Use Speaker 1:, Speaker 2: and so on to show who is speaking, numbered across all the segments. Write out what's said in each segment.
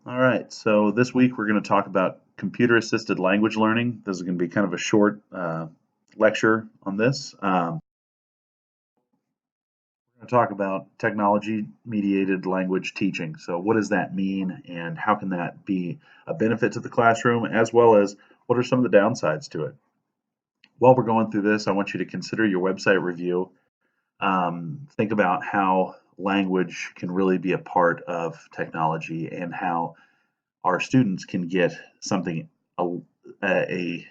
Speaker 1: All right, so this week we're going to talk about computer assisted language learning. This is going to be kind of a short lecture on this. We're going to talk about technology mediated language teaching. So, what does that mean, and how can that be a benefit to the classroom, as well as what are some of the downsides to it? While we're going through this, I want you to consider your website review. Think about how language can really be a part of technology and how our students can get something a, a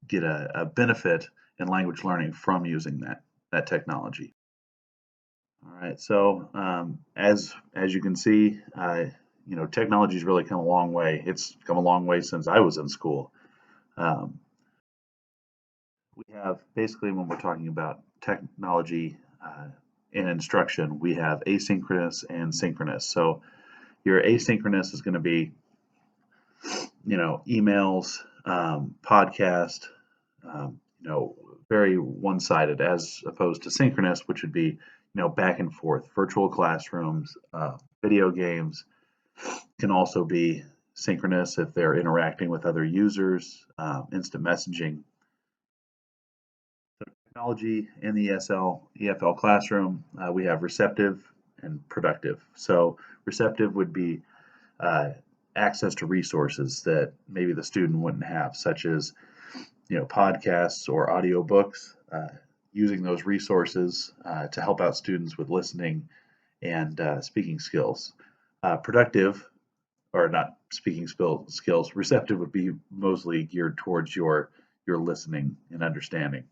Speaker 1: get a benefit in language learning from using that technology. All right, so as you can see, technology's really come a long way. It's come a long way since I was in school. Um, we have basically when we're talking about technology in instruction, we have asynchronous and synchronous. So your asynchronous is going to be emails, podcast, very one-sided, as opposed to synchronous, which would be, back and forth. Virtual classrooms, video games can also be synchronous if they're interacting with other users, instant messaging. So technology in the EFL classroom, we have receptive and productive. So receptive would be access to resources that maybe the student wouldn't have, such as podcasts or audiobooks, using those resources to help out students with listening and speaking skills. Productive, or not speaking skills, receptive would be mostly geared towards your listening and understanding.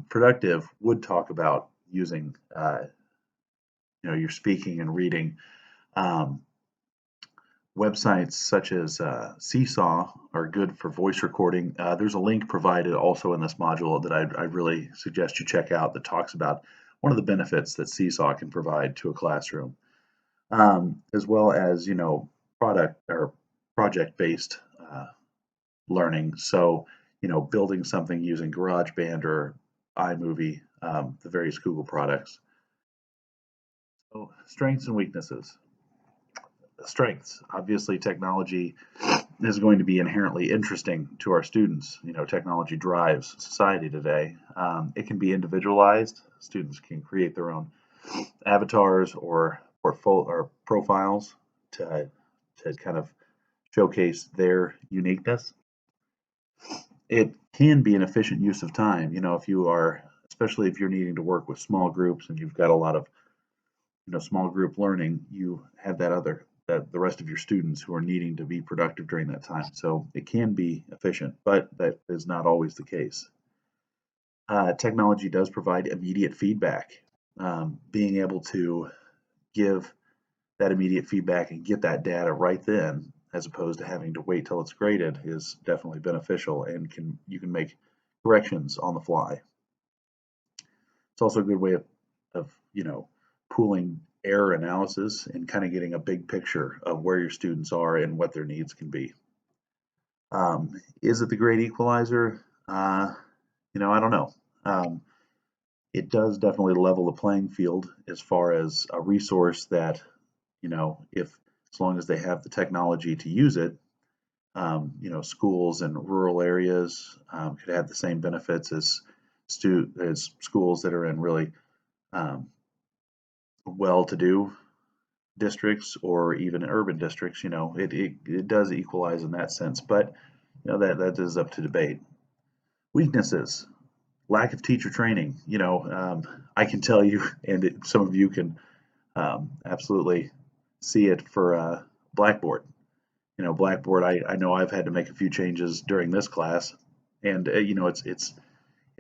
Speaker 1: Productive would talk about using your speaking and reading. Um, Websites such as Seesaw are good for voice recording. There's a link provided also in this module that I really suggest you check out that talks about one of the benefits that Seesaw can provide to a classroom, as well as product or project-based learning. So building something using GarageBand or iMovie, the various Google products. So strengths and weaknesses. Strengths. Obviously, technology is going to be inherently interesting to our students. Technology drives society today. It can be individualized. Students can create their own avatars or portfolio or profiles to kind of showcase their uniqueness. It can be an efficient use of time. If you are, especially if you're needing to work with small groups and you've got a lot of small group learning, you have that the rest of your students who are needing to be productive during that time. So it can be efficient, but that is not always the case. Technology does provide immediate feedback. Being able to give that immediate feedback and get that data right then, as opposed to having to wait till it's graded, is definitely beneficial, and you can make corrections on the fly. It's also a good way of pooling error analysis and kind of getting a big picture of where your students are and what their needs can be. Is it the great equalizer? I don't know. It does definitely level the playing field as far as a resource that, if as long as they have the technology to use it, schools in rural areas could have the same benefits as schools that are in really well-to-do districts or even urban districts. It does equalize in that sense, but that is up to debate. Weaknesses: lack of teacher training. I can tell you, and some of you can absolutely see it for Blackboard. Blackboard. I know I've had to make a few changes during this class, and it's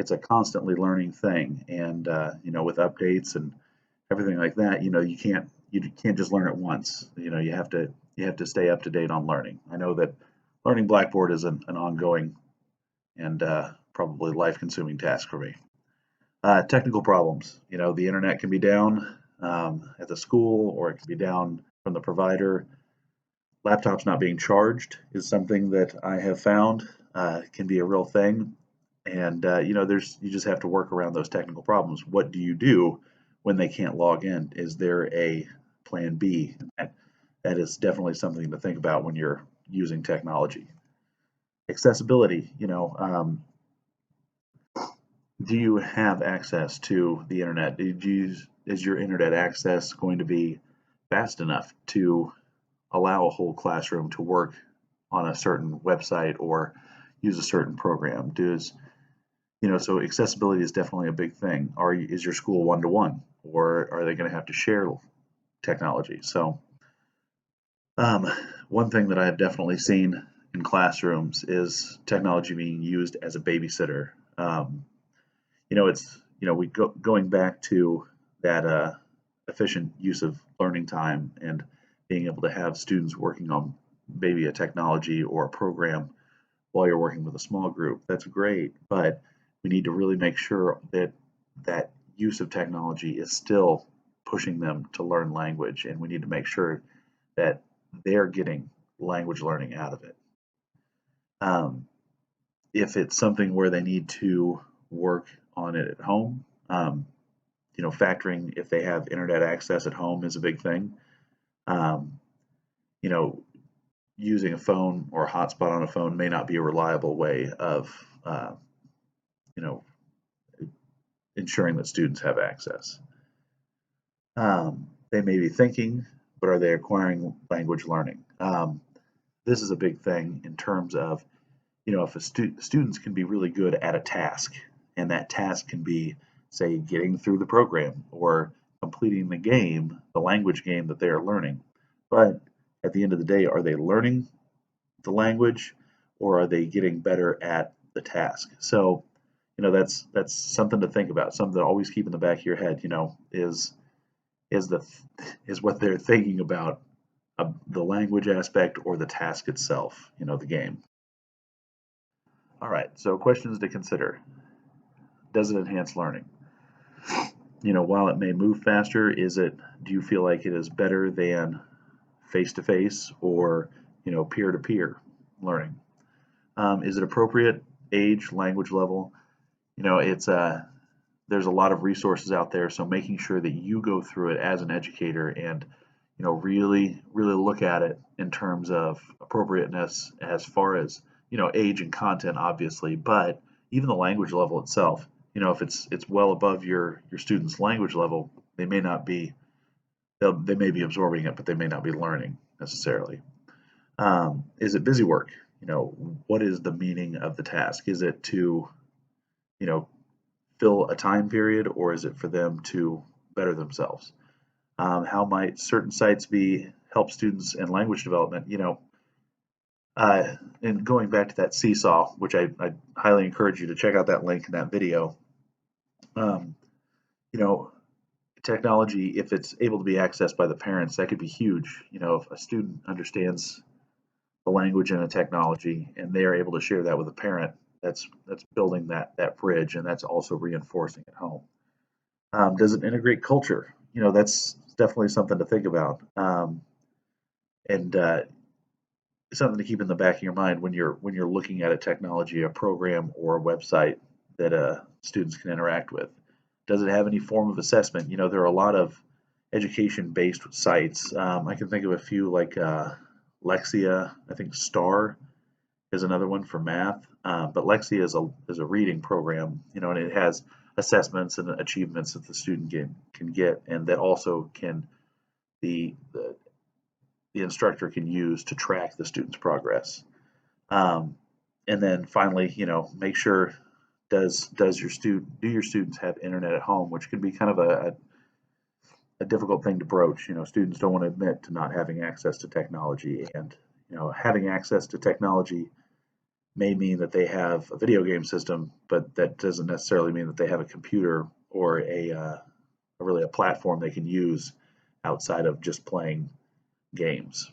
Speaker 1: a constantly learning thing, and with updates and everything like that, you can't just learn it once. You have to stay up to date on learning. I know that learning Blackboard is an ongoing and probably life-consuming task for me. Technical problems. The internet can be down at the school, or it can be down from the provider. Laptops not being charged is something that I have found can be a real thing, and you just have to work around those technical problems. What do when they can't log in? Is there a plan B? That is definitely something to think about when you're using technology. Accessibility, do you have access to the internet? Is your internet access going to be fast enough to allow a whole classroom to work on a certain website or use a certain program? So accessibility is definitely a big thing. Is your school one-to-one, or are they going to have to share technology? So um, one thing that I have definitely seen in classrooms is technology being used as a babysitter. It's going back to that efficient use of learning time and being able to have students working on maybe a technology or a program while you're working with a small group. That's great, but we need to really make sure that that use of technology is still pushing them to learn language, and we need to make sure that they're getting language learning out of it. If it's something where they need to work on it at home, factoring if they have internet access at home is a big thing. Um, you know, Using a phone or a hotspot on a phone may not be a reliable way of, you know, ensuring that students have access. They may be thinking, but are they acquiring language learning? This is a big thing in terms of, if students can be really good at a task, and that task can be, say, getting through the program or completing the language game that they are learning. But at the end of the day, are they learning the language, or are they getting better at the task? So, that's something to think about, something to always keep in the back of your head. Is what they're thinking about the language aspect or the task itself, the game. All right, so questions to consider. Does it enhance learning? While it may move faster, do you feel like it is better than face-to-face or, peer-to-peer learning? Is it appropriate age, language level? There's a lot of resources out there, so making sure that you go through it as an educator and, really, really look at it in terms of appropriateness as far as, age and content, obviously, but even the language level itself. If it's well above your student's language level, they may be absorbing it, but they may not be learning necessarily. Is it busy work? What is the meaning of the task? Is it to, fill a time period, or is it for them to better themselves? How might certain sites help students in language development? And going back to that seesaw, which I highly encourage you to check out that link in that video. Um, you know, Technology, if it's able to be accessed by the parents, that could be huge. If a student understands the language and the technology and they are able to share that with a parent, that's building that bridge, and that's also reinforcing at home. Does it integrate culture? That's definitely something to think about, and something to keep in the back of your mind when you're looking at a technology, a program, or a website that students can interact with. Does it have any form of assessment? There are a lot of education-based sites. I can think of a few like Lexia. I think STAR is another one for math. But Lexia is a reading program, and it has assessments and achievements that the student can get, and that also can the instructor can use to track the student's progress. And then finally, make sure do your students have internet at home, which can be kind of a difficult thing to broach. Students don't want to admit to not having access to technology, and having access to technology may mean that they have a video game system, but that doesn't necessarily mean that they have a computer or really a platform they can use outside of just playing games.